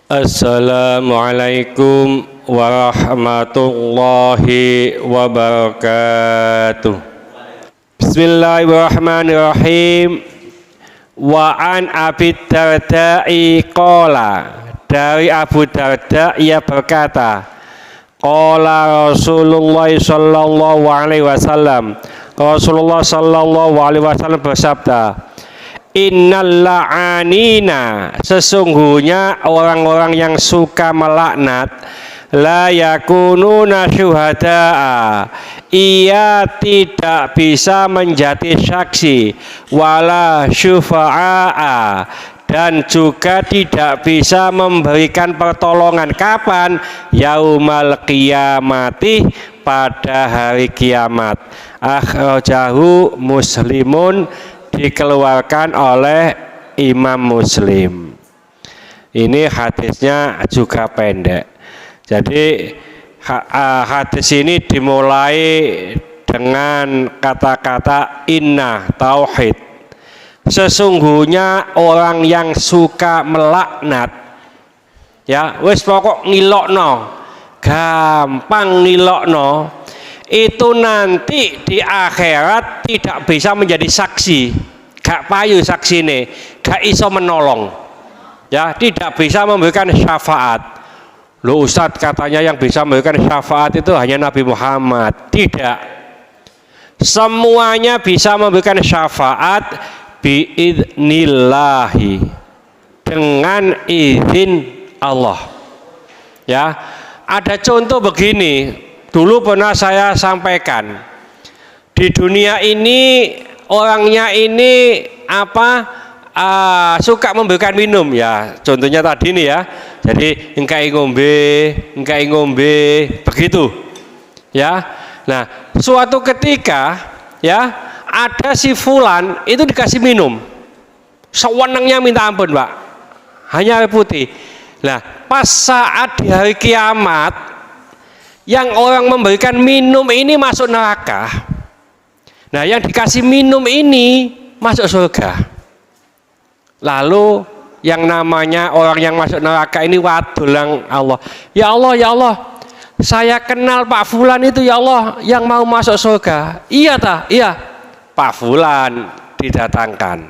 Assalamualaikum warahmatullahi wabarakatuh. Bismillahirrahmanirrahim. Wa an Abi Darda'i qala, dari Abu Darda ia berkata, qala Rasulullah sallallahu alaihi wasallam, Rasulullah sallallahu alaihi wasallam bersabda, innal la'anina, sesungguhnya orang-orang yang suka melaknat, la yakununa syuhada'a, ia tidak bisa menjadi saksi, wala syufa'a, dan juga tidak bisa memberikan pertolongan. Kapan? Yaumal qiyamati, pada hari kiamat. Akhrajahu Muslimun, dikeluarkan oleh Imam Muslim. Ini hadisnya juga pendek. Jadi hadis ini dimulai dengan kata-kata inna tauhid. Sesungguhnya orang yang suka melaknat, ya wis pokok ngilokno, gampang ngilokno, itu nanti di akhirat tidak bisa menjadi saksi, gak payu saksine, gak iso menolong, ya tidak bisa memberikan syafaat. Loh Ustadz, katanya yang bisa memberikan syafaat itu hanya Nabi Muhammad. Tidak, semuanya bisa memberikan syafaat biidnillahi, dengan izin Allah. Ya, ada contoh begini. Dulu pernah saya sampaikan, di dunia ini orangnya ini suka memberikan minum, ya contohnya tadi nih ya, jadi engkai ngombe begitu ya. Nah suatu ketika ya ada si fulan itu dikasih minum, sewenangnya minta ampun Pak, hanya air putih. Nah pas saat di hari kiamat, yang orang memberikan minum ini masuk neraka. Nah yang dikasih minum ini masuk surga. Lalu yang namanya orang yang masuk neraka ini wadulang Allah. Ya Allah, ya Allah, saya kenal Pak Fulan itu ya Allah yang mau masuk surga. Iya ta? Iya. Pak Fulan didatangkan.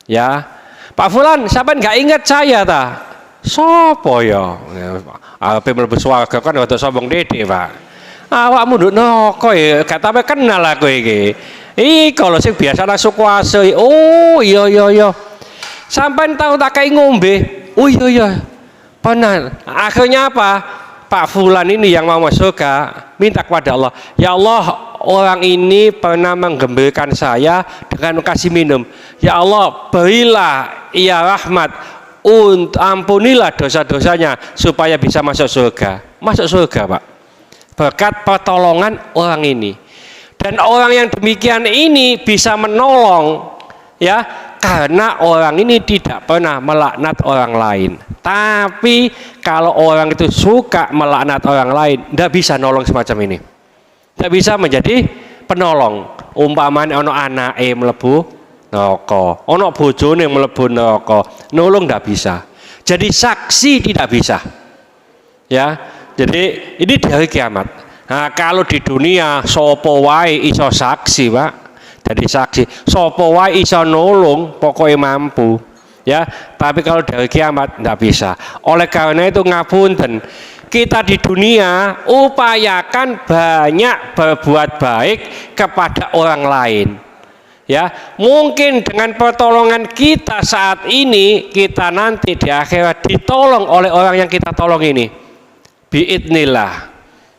Ya. Pak Fulan, siapa nggak ingat saya ta? Sopo ya? Ape mlebu swarga kan rada sombong dede, Pak. Awakmu nduk noko ya, gak sampe kenal aku iki. Kalau sing biasa nang kuasa. Oh, iya. Sampeyan tahu tak kayak ngombe. Oh iya. Benar. Akhirnya apa? Pak Fulan ini yang mau masuk surga minta kepada Allah, ya Allah, orang ini pernah menggembirakan saya dengan kasih minum. Ya Allah, berilah ia rahmat, ampunilah dosa-dosanya supaya bisa masuk surga. Masuk surga Pak, berkat pertolongan orang ini. Dan orang yang demikian ini bisa menolong, ya, karena orang ini tidak pernah melaknat orang lain. Tapi kalau orang itu suka melaknat orang lain, tidak bisa nolong semacam ini, tidak bisa menjadi penolong. Umpamanya ono anake mlebu neraka, ono bojone mlebu neraka, nolong tidak bisa. Jadi saksi tidak bisa. Ya, jadi ini di hari kiamat. Nah, kalau di dunia sapa wae iso saksi, Pak. Jadi saksi, sapa wae iso nolong, pokoknya mampu. Ya, tapi kalau di hari kiamat tidak bisa. Oleh karena itu ngapunten, kita di dunia upayakan banyak berbuat baik kepada orang lain. Ya, mungkin dengan pertolongan kita saat ini, kita nanti di akhirat ditolong oleh orang yang kita tolong ini. Biidnillah.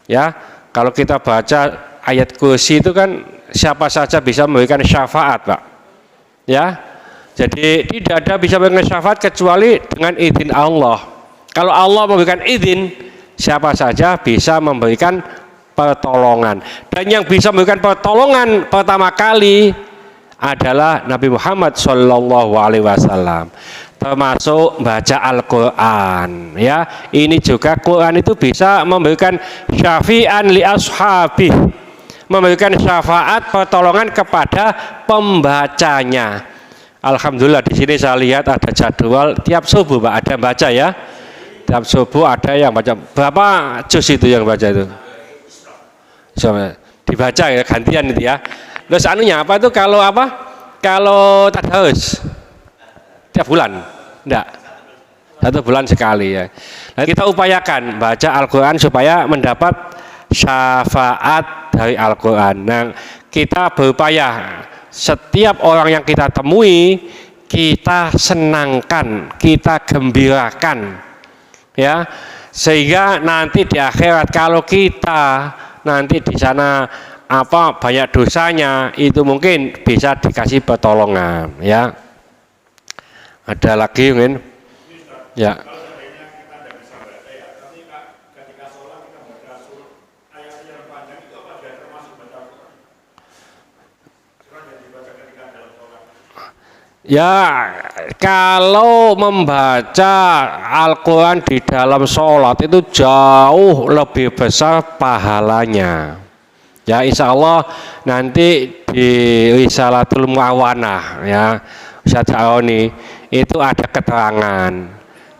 Ya, kalau kita baca ayat kursi itu kan siapa saja bisa memberikan syafaat, Pak. Ya, jadi tidak ada bisa memberikan syafaat kecuali dengan izin Allah. Kalau Allah memberikan izin, siapa saja bisa memberikan pertolongan. Dan yang bisa memberikan pertolongan pertama kali adalah Nabi Muhammad Shallallahu Alaihi Wasallam, termasuk baca Al-Quran. Ya, ini juga Quran itu bisa memberikan syafi'an li ashabih, memberikan syafaat pertolongan kepada pembacanya. Alhamdulillah di sini saya lihat ada jadwal tiap subuh Pak, ada baca ya. tiap subuh ada yang baca berapa juz itu yang baca itu? Coba dibaca ya gantian itu ya. Terus anunya apa itu kalau apa? Kalau tadarus tiap bulan? Enggak. 1 bulan sekali ya. Nah, kita upayakan baca Al-Qur'an supaya mendapat syafaat dari Al-Qur'an. Nah, kita berupaya setiap orang yang kita temui kita senangkan, kita gembirakan ya, sehingga nanti di akhirat kalau kita nanti di sana apa banyak dosanya itu mungkin bisa dikasih pertolongan ya. Ada lagi mungkin ya. Ya, kalau membaca Al-Quran di dalam sholat itu jauh lebih besar pahalanya. Ya, insya Allah nanti di Risalatul Mu'awanah ya, Ustaz Aroni itu ada keterangan.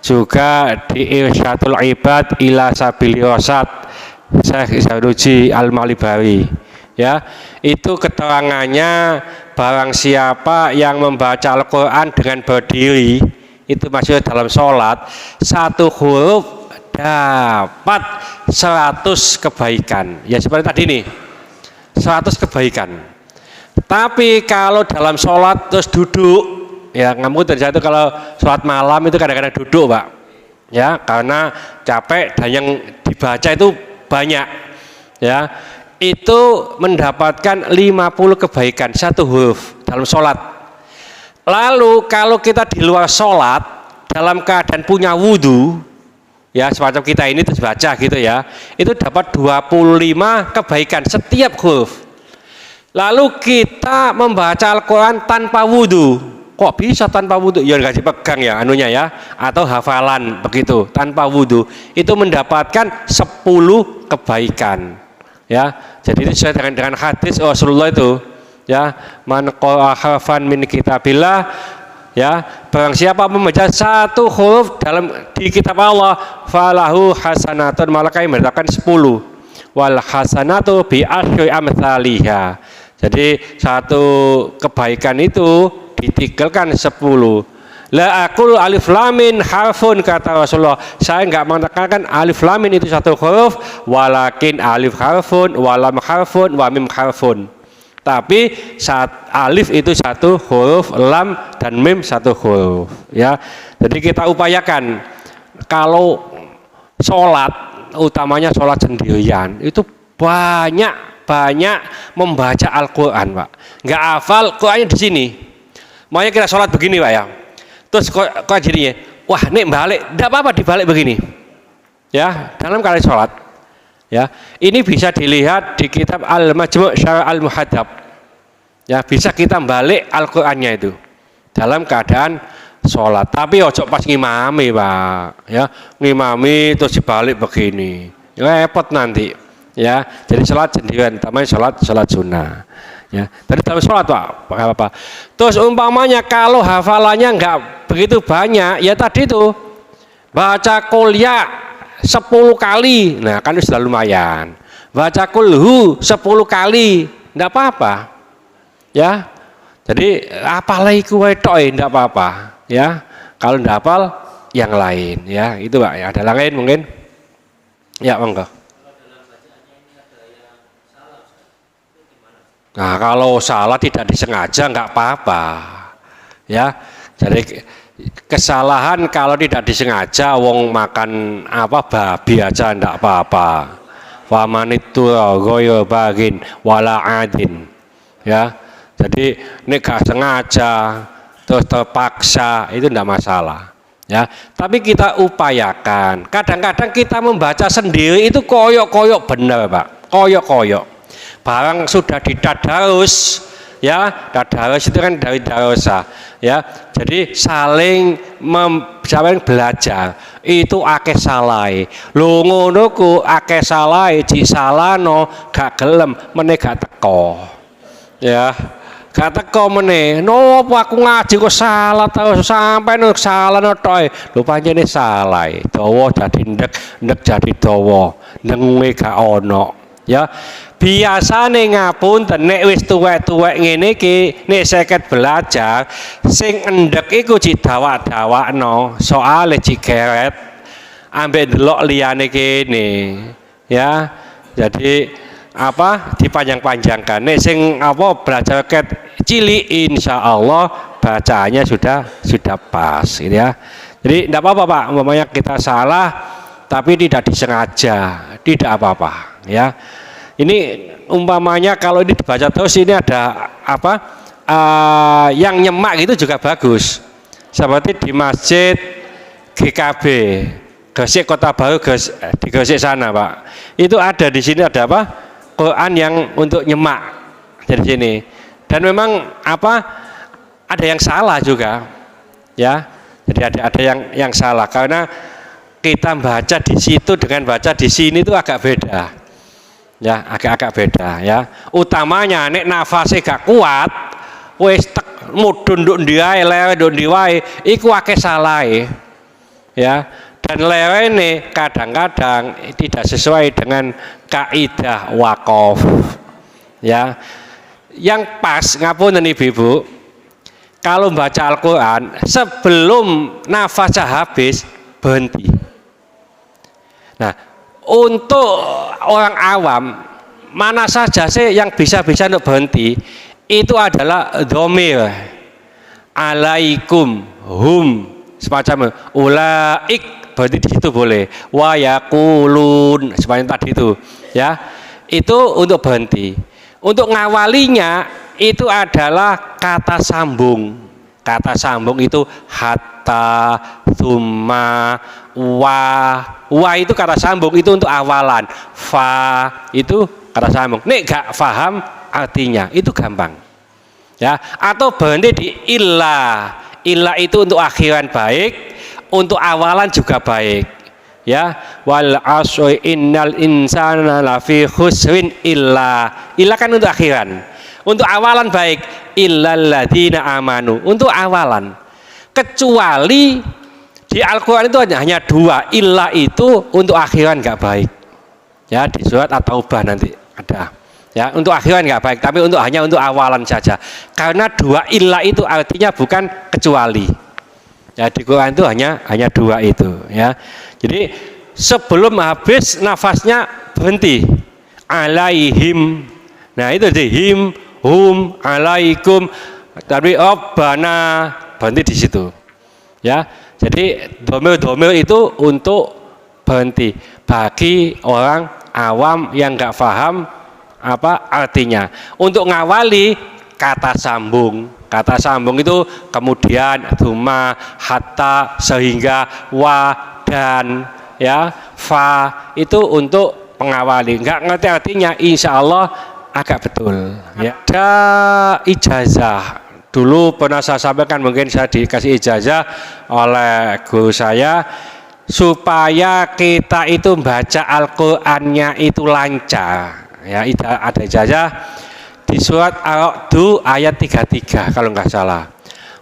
Juga di Irsyadul Ibad ila Sabili Rosad Syekh Saruji Al-Malibari ya, itu keterangannya barang siapa yang membaca Al-Quran dengan berdiri itu masih dalam sholat, 1 huruf dapat 100 kebaikan ya, seperti tadi nih 100 kebaikan. Tapi kalau dalam sholat terus duduk ya, kamu terjatuh kalau sholat malam itu kadang-kadang duduk Pak ya, karena capek dan yang dibaca itu banyak ya, itu mendapatkan 50 kebaikan 1 huruf dalam sholat. Lalu kalau kita di luar sholat dalam keadaan punya wudhu ya, semacam kita ini terus baca gitu ya, itu dapat 25 kebaikan setiap huruf. Lalu kita membaca Al-Quran tanpa wudhu, kok bisa tanpa wudhu? Ya nggak dipegang ya anunya ya, atau hafalan begitu tanpa wudhu, itu mendapatkan 10 kebaikan ya. Jadi itu sesuai dengan hadis Rasulullah itu ya, man qara'a harfan min kitabillah ya, barang siapa membaca 1 huruf dalam di kitab Allah falahu hasanatun, maka mendapatkan 10, wal hasanatu bi asyri amsalihha. Jadi 1 kebaikan itu ditikelkan 10. La aqul alif lam mim harfun, kata Rasulullah, saya enggak mengatakan alif lam mim itu 1 huruf, walakin alif harfun, walam harfun, wa mim harfun. Tapi alif itu 1 huruf, lam dan mim 1 huruf ya. Jadi kita upayakan kalau sholat, utamanya sholat sendirian, itu banyak membaca Al-Quran Pak. Enggak hafal Qurannya di sini, makanya kita sholat begini Pak ya. Terus kok jadinya, wah nih balik, tidak apa-apa dibalik begini ya, dalam kali sholat ya. Ini bisa dilihat di kitab Al-Majmu' Syarah Al-Muhadzab ya, bisa kita balik Al-Qur'annya itu dalam keadaan sholat. Tapi ojo pas ngimami Pak ya, ngimami terus dibalik begini repot nanti ya. Jadi sholat sendirian, namanya sholat sunnah ya, dari dalam sholat Pak apa. Terus umpamanya kalau hafalannya enggak begitu banyak ya, tadi itu baca kuliah 10 kali, nah kan sudah lumayan. Baca kulhu 10 kali enggak apa-apa ya. Jadi apalagi kue toy enggak apa-apa ya, kalau enggak hafal yang lain ya, itu Pak ya. Ada lain mungkin ya, monggo. Nah kalau salah tidak disengaja nggak apa-apa ya. Jadi kesalahan kalau tidak disengaja, wong makan apa babi aja nggak apa-apa. Famanitu goyo bagin wala adin ya. Jadi ini nggak sengaja terus terpaksa itu nggak masalah ya. Tapi kita upayakan. Kadang-kadang kita membaca sendiri itu koyok-koyok benar Pak, koyok-koyok. Barang sudah ditadarus ya, tadarus itu kan dari darosa ya, jadi saling belajar itu akeh salai lho, ngono ku akeh salai ji salano gak gelem meneh gak teko ya, gak teko meneh. Nopo aku ngaji kok salah tau sampai nang salah tok. Lho pancene salah. Dawa jadi ndek jadi dawa. Ndengue gak ono. Ya. Biasane ngapunten nek wis tuwek-tuwek ngene iki nek seket belajar sing endek iku didawak-dawakno soale cigeret ambek delok liyane kene ya. Jadi apa dipanjang-panjangkan nek sing apa belajar ket cilik insyaallah bacaannya sudah pas gitu ya. Jadi tidak apa-apa Pak, umpamanya kita salah tapi tidak disengaja, tidak apa-apa ya. Ini umpamanya kalau ini dibaca terus ini ada apa yang nyemak itu juga bagus. Seperti di masjid GKB Gresik Kota Baru di Gresik sana Pak. Itu ada di sini ada apa? Quran yang untuk nyemak dari sini. Dan memang apa? Ada yang salah juga. Ya. Jadi ada yang salah karena kita baca di situ dengan baca di sini itu agak beda. Ya, agak beda ya. Utamanya nek nafase gak kuat, wis tek mudhun nduk ndi wae, lewe nduk ndi wae, iku akeh salahe. Ya. Dan lewene kadang-kadang tidak sesuai dengan kaidah wakaf. Ya. Yang pas ngapunten Ibu-ibu, kalau baca Al-Qur'an sebelum nafasnya habis berhenti. Nah, untuk orang awam mana saja sih yang bisa untuk berhenti itu adalah dhamir alaikum hum semacam ulaik berhenti di situ boleh wa yaqulun seperti tadi itu ya itu untuk berhenti. Untuk ngawalinya itu adalah kata sambung itu hatta summa wa itu kata sambung itu untuk awalan, fa itu kata sambung. Nek gak paham artinya itu gampang ya. Atau berhenti di illa itu untuk akhiran baik, untuk awalan juga baik ya. Wal asri innal insana lafi khusrin illa kan untuk akhiran, untuk awalan baik illal ladzina amanu untuk awalan. Kecuali di Al-Quran itu hanya dua, illa itu untuk akhiran nggak baik ya, di surat At-Taubah nanti ada ya, untuk akhiran nggak baik tapi hanya untuk awalan saja, karena dua illa itu artinya bukan kecuali ya. Di Quran itu hanya dua itu ya. Jadi sebelum habis nafasnya berhenti alaihim, nah itu di him hum alaikum tapi Rabbana berhenti di situ ya. Jadi domil itu untuk berhenti bagi orang awam yang nggak paham apa artinya. Untuk ngawali kata sambung itu kemudian duma hatta sehingga wa dan ya fa itu untuk pengawali. Nggak ngerti artinya insya Allah agak betul ya. Ada ijazah. Dulu pernah saya sampaikan, mungkin saya dikasih ijazah oleh guru saya supaya kita itu baca Al-Qur'annya itu lancar ya. Ada ijazah di surat Ar-Ra'd ayat 33 kalau nggak salah.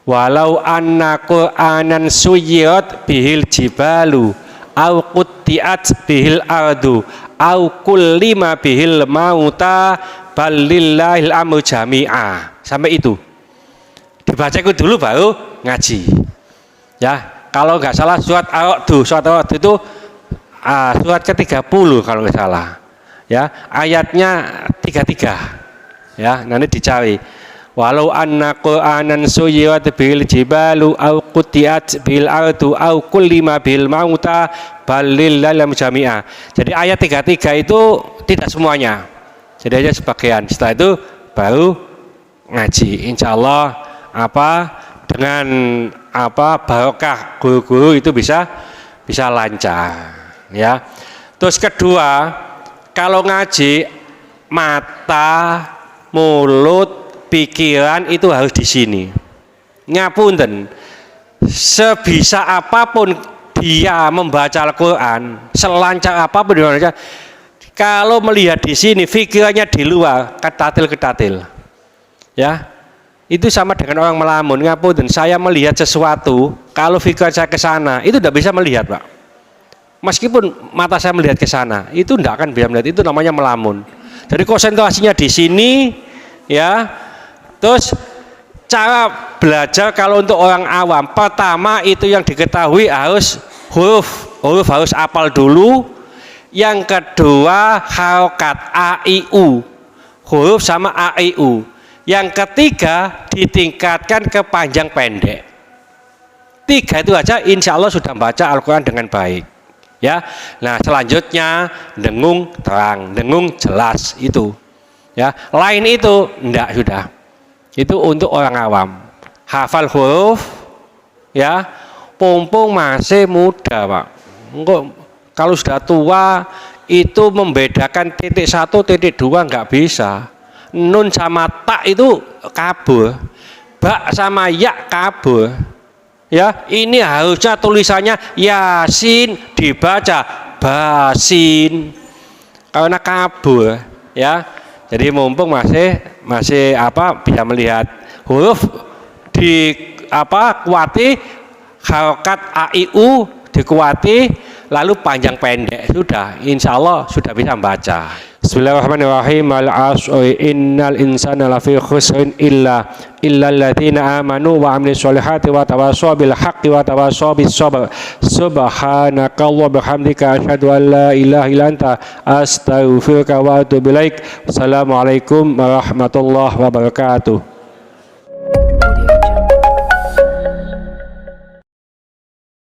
Walau anna Qur'anan suyirat bihil jibalu au qutti'at bihil ardu au kullima bihil mauta balillahil amru jami'a. Sampai itu dibaca itu dulu baru ngaji ya. Kalau nggak salah surat Ar-Ra'd itu surat ke-30 kalau nggak salah ya, ayatnya 33 ya, nanti dicari. Walau anna Qur'anan suyirat bil jibalu au qutti'at bil ardu au kullima bil mauta balil lam jami'a. Jadi ayat 33 itu tidak semuanya, jadi hanya sebagian. Setelah itu baru ngaji insyaallah dengan barokah guru-guru itu bisa lancar ya. Terus kedua, kalau ngaji mata, mulut, pikiran itu harus di sini. Ngapunten, sebisa apapun dia membaca Al-Quran, selancar apapun dia membaca, kalau melihat di sini, pikirannya di luar, ketatil ya. Itu sama dengan orang melamun. Ngapunten, saya melihat sesuatu, kalau pikiran saya ke sana, itu tidak bisa melihat, Pak. Meskipun mata saya melihat ke sana, itu tidak akan bisa melihat. Itu namanya melamun. Jadi konsentrasinya di sini, ya. Terus cara belajar kalau untuk orang awam, pertama itu yang diketahui harus huruf harus apal dulu. Yang kedua harokat a i u, huruf sama a i u. Yang ketiga ditingkatkan ke panjang pendek. 3 itu aja insya Allah sudah baca Al-Quran dengan baik. Ya, nah selanjutnya dengung terang, dengung jelas itu. Ya, lain itu enggak sudah. Itu untuk orang awam. Hafal huruf, ya, pompong masih muda, Pak. Enggak, kalau sudah tua itu membedakan titik 1, titik 2 enggak bisa. Nun sama tak itu kabur, bak sama ya kabur. Ya, ini harusnya tulisannya Yasin dibaca Basin karena kabur, ya. Jadi mumpung masih bisa melihat huruf di kuati, harokat a i u dikuati, lalu panjang pendek sudah, insya Allah sudah bisa membaca. Bismillahirrahmanirrahim. Al-'asri innal insana lafi khusrin illa alladziina amanu wa 'amilus sholihati wa tawassaw bil haqqi wa tawassaw bis sabr. Subhanakallahumma bihamdika asyhadu an la ilaha illa anta astaghfiruka wa atubu ilaik. Assalamualaikum warahmatullahi wabarakatuh.